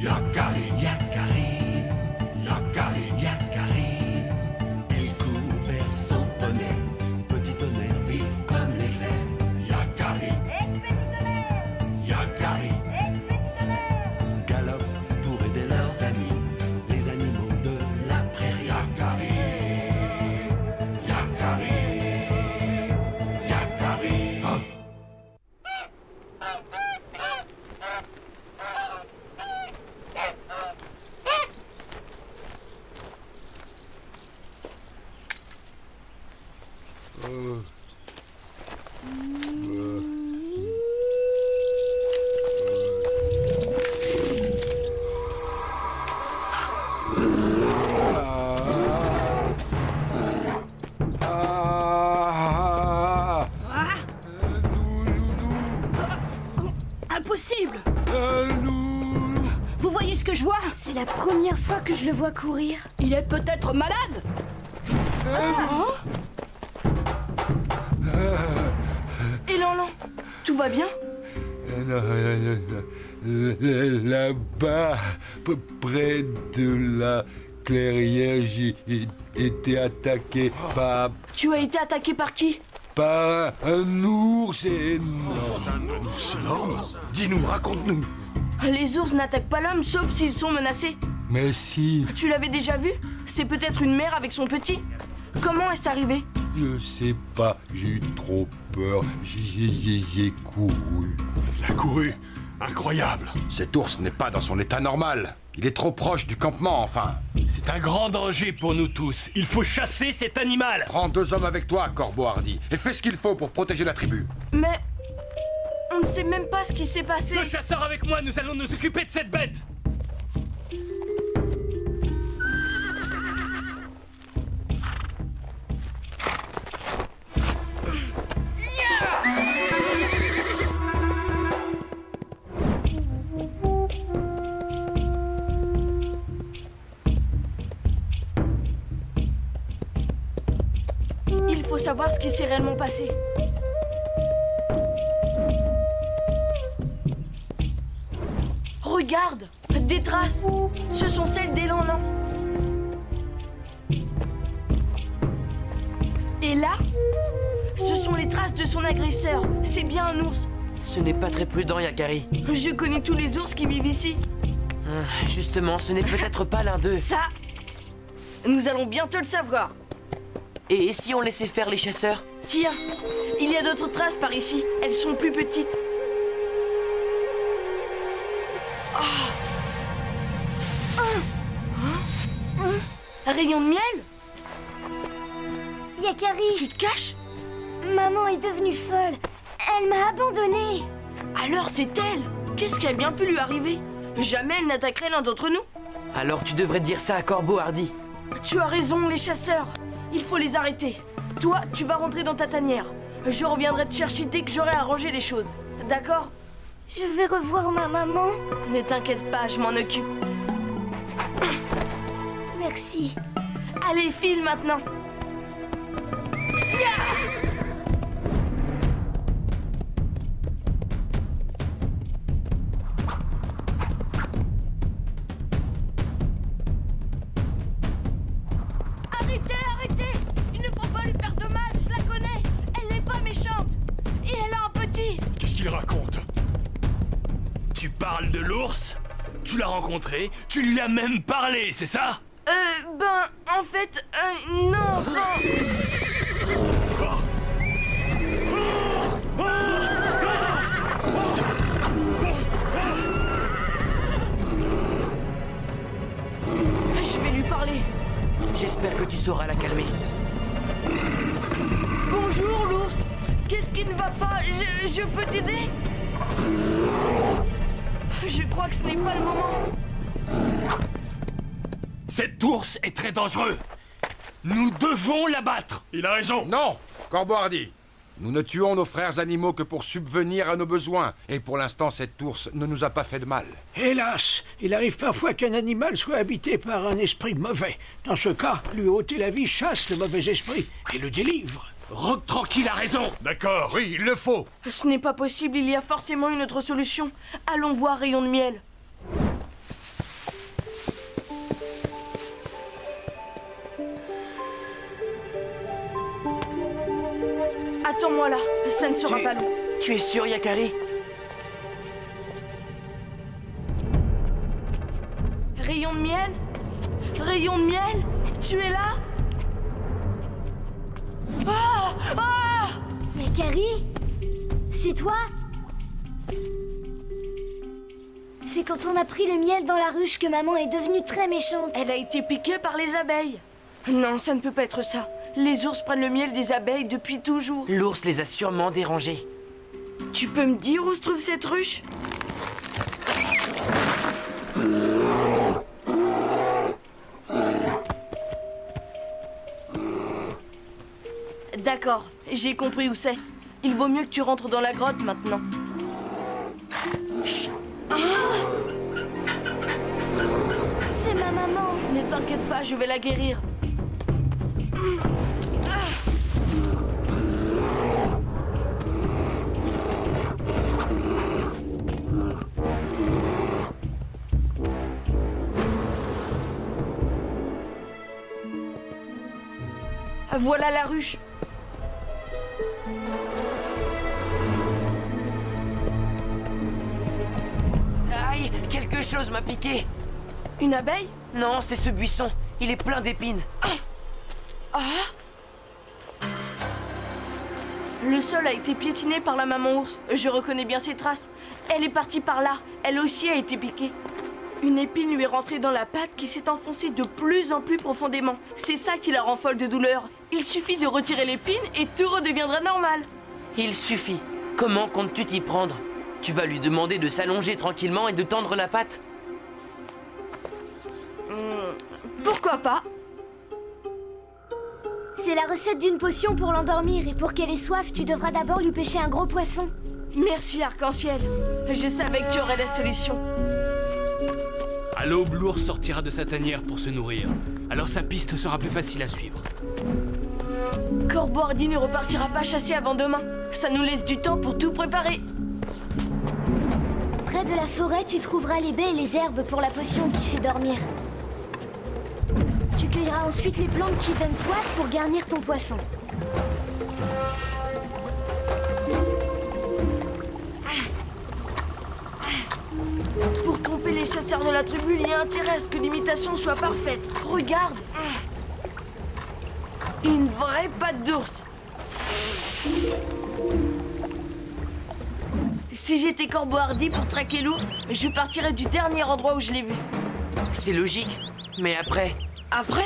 Yakari, Yakari, Yakari, Yakari. Il court vers son poney, petit tonnerre vif comme l'éclair. Yakari, Yakari, galope pour aider leurs amis, les animaux de la prairie. Yakari, Yakari, Yakari. Oh. Impossible! Vous voyez ce que je vois? C'est la première fois que je le vois courir. Il est peut-être malade? Hein? Et Lanlan, tout va bien? Là-bas, près de la clairière, j'ai été attaqué par Tu as été attaqué par qui? un ours énorme. C'est énorme. Dis-nous, raconte-nous. Les ours n'attaquent pas l'homme sauf s'ils sont menacés. Mais si, Tu l'avais déjà vu? C'est peut-être une mère avec son petit. Comment est-ce arrivé? je sais pas, j'ai eu trop peur, j'ai couru. Il a couru. Incroyable. Cet ours n'est pas dans son état normal. Il est trop proche du campement, enfin. C'est un grand danger pour nous tous. Il faut chasser cet animal. Prends 2 hommes avec toi, Corbeau Hardy, et fais ce qu'il faut pour protéger la tribu. Mais on ne sait même pas ce qui s'est passé. 2 chasseurs avec moi, nous allons nous occuper de cette bête. Il faut savoir ce qui s'est réellement passé. Regarde, des traces. Ce sont celles des Lanlan. Et là, ce sont les traces de son agresseur. C'est bien un ours. Ce n'est pas très prudent, Yakari. Je connais tous les ours qui vivent ici. Justement, ce n'est peut-être pas l'un d'eux. Ça, nous allons bientôt le savoir. Et si on laissait faire les chasseurs? Tiens, il y a d'autres traces par ici. Elles sont plus petites. Un rayon de miel? Yakari, Tu te caches? maman est devenue folle. Elle m'a abandonnée. Alors c'est elle. Qu'est-ce qui a bien pu lui arriver? Jamais elle n'attaquerait l'un d'entre nous. Alors tu devrais dire ça à Corbeau Hardy. Tu as raison, les chasseurs. Il faut les arrêter. Toi, tu vas rentrer dans ta tanière. Je reviendrai te chercher dès que j'aurai arrangé les choses. D'accord? Je vais revoir ma maman. Ne t'inquiète pas, je m'en occupe. Merci. Allez, file maintenant. Arrêtez, arrêtez! Il ne faut pas lui faire de mal, je la connais. Elle n'est pas méchante. Et elle a un petit. Qu'est-ce qu'il raconte? Tu parles de l'ours? Tu l'as rencontré? Tu lui as même parlé, c'est ça? En fait, non, Je vais lui parler. J'espère que tu sauras la calmer. Bonjour, l'ours. Qu'est-ce qui ne va pas? Je peux t'aider? Je crois que ce n'est pas le moment. Cet ours est très dangereux. Nous devons l'abattre. Il a raison. Non, Corbeau Hardy. Nous ne tuons nos frères animaux que pour subvenir à nos besoins. Et pour l'instant, cet ours ne nous a pas fait de mal. Hélas, il arrive parfois qu'un animal soit habité par un esprit mauvais. Dans ce cas, lui ôter la vie chasse le mauvais esprit et le délivre. Rock Tranquille a raison. D'accord, oui, il le faut. Ce n'est pas possible, il y a forcément une autre solution. Allons voir Rayon de Miel. Attends-moi là, ça ne sera pas long. Tu es sûr, Yakari? Rayon de miel? Rayon de miel? Tu es là? Ah! Ah! Yakari? C'est toi? C'est quand on a pris le miel dans la ruche que maman est devenue très méchante. Elle a été piquée par les abeilles. Non, ça ne peut pas être ça. Les ours prennent le miel des abeilles depuis toujours. L'ours les a sûrement dérangés. Tu peux me dire où se trouve cette ruche? D'accord, j'ai compris où c'est. Il vaut mieux que tu rentres dans la grotte maintenant. Chut. Ah! C'est ma maman. Ne t'inquiète pas, je vais la guérir. Voilà la ruche. Aïe, quelque chose m'a piqué. Une abeille? Non, c'est ce buisson. Il est plein d'épines. Ah! Le sol a été piétiné par la maman ours. Je reconnais bien ses traces. Elle est partie par là. Elle aussi a été piquée. Une épine lui est rentrée dans la patte qui s'est enfoncée de plus en plus profondément. C'est ça qui la rend folle de douleur. Il suffit de retirer l'épine et tout redeviendra normal. Il suffit. Comment comptes-tu t'y prendre? Tu vas lui demander de s'allonger tranquillement et de tendre la patte? Pourquoi pas? C'est la recette d'une potion pour l'endormir et pour qu'elle ait soif, tu devras d'abord lui pêcher un gros poisson. Merci, Arc-en-Ciel. Je savais que tu aurais la solution. À l'aube, l'ours sortira de sa tanière pour se nourrir. Alors sa piste sera plus facile à suivre. Corbeau Hardy ne repartira pas chasser avant demain. Ça nous laisse du temps pour tout préparer. Près de la forêt, tu trouveras les baies et les herbes pour la potion qui fait dormir. Tu cueilleras ensuite les plantes qui donnent soif pour garnir ton poisson. Pour tromper les chasseurs de la tribu, il y a intérêt à ce que l'imitation soit parfaite. Regarde. Une vraie patte d'ours. Si j'étais Corbeau Hardy pour traquer l'ours, je partirais du dernier endroit où je l'ai vu. C'est logique. Mais après... Après?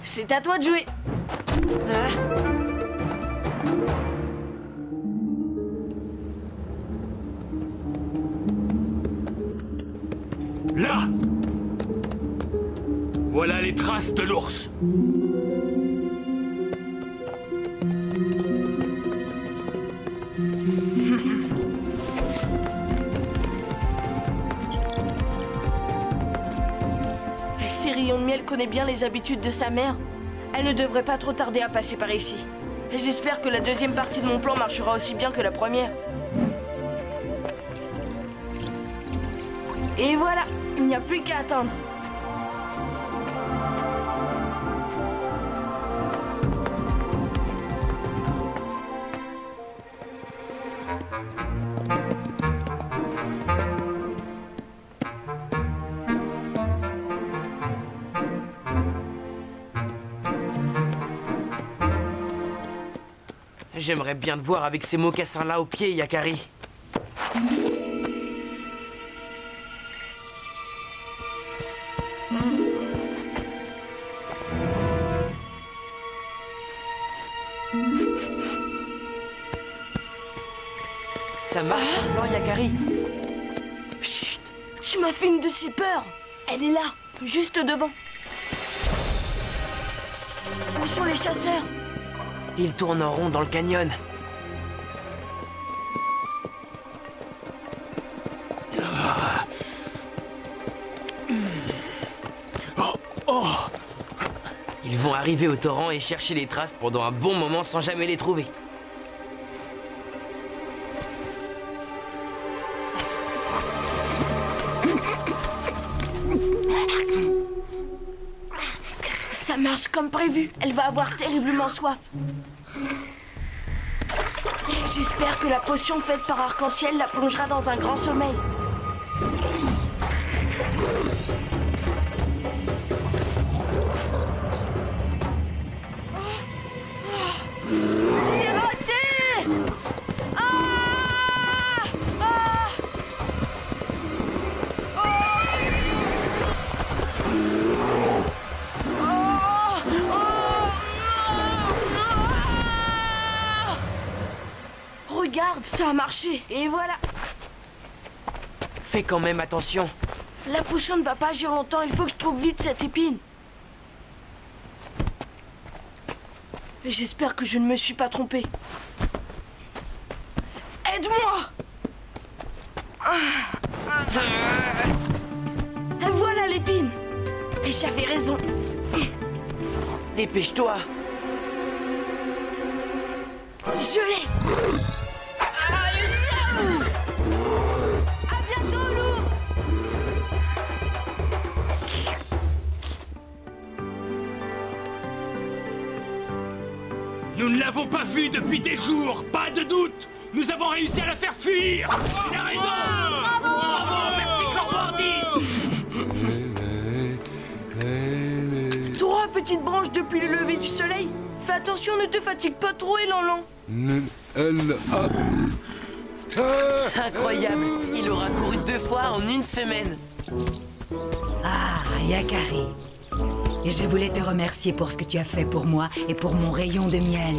C'est à toi de jouer. Là! Voilà les traces de l'ours. Si Rayon de Miel connaît bien les habitudes de sa mère, elle ne devrait pas trop tarder à passer par ici. J'espère que la deuxième partie de mon plan marchera aussi bien que la première. Et voilà, il n'y a plus qu'à attendre. J'aimerais bien te voir avec ces mocassins-là aux pieds, Yakari. Ça marche ton plan, Yakari? Chut! Tu m'as fait une de ces peurs. Elle est là, juste devant. Où sont les chasseurs? Ils tournent en rond dans le canyon. Ils vont arriver au torrent et chercher les traces pendant un bon moment sans jamais les trouver. Ça marche comme prévu. Elle va avoir terriblement soif. J'espère que la potion faite par Arc-en-Ciel la plongera dans un grand sommeil. C'est raté! Ah! Ah! Regarde, ça a marché. Et voilà. Fais quand même attention. La potion ne va pas agir longtemps. Il faut que je trouve vite cette épine. J'espère que je ne me suis pas trompée. Aide-moi! Voilà l'épine. J'avais raison. Dépêche-toi. Je l'ai. À bientôt, l'ours. Nous ne l'avons pas vu depuis des jours, pas de doute. Nous avons réussi à la faire fuir. Il a raison. Bravo, merci Corbordi. Trois petites branches depuis le lever du soleil. Fais attention, ne te fatigue pas trop, Élanlan. Incroyable. Il aura couru 2 fois en 1 semaine. Ah, Yakari. Et je voulais te remercier pour ce que tu as fait pour moi et pour mon rayon de miel.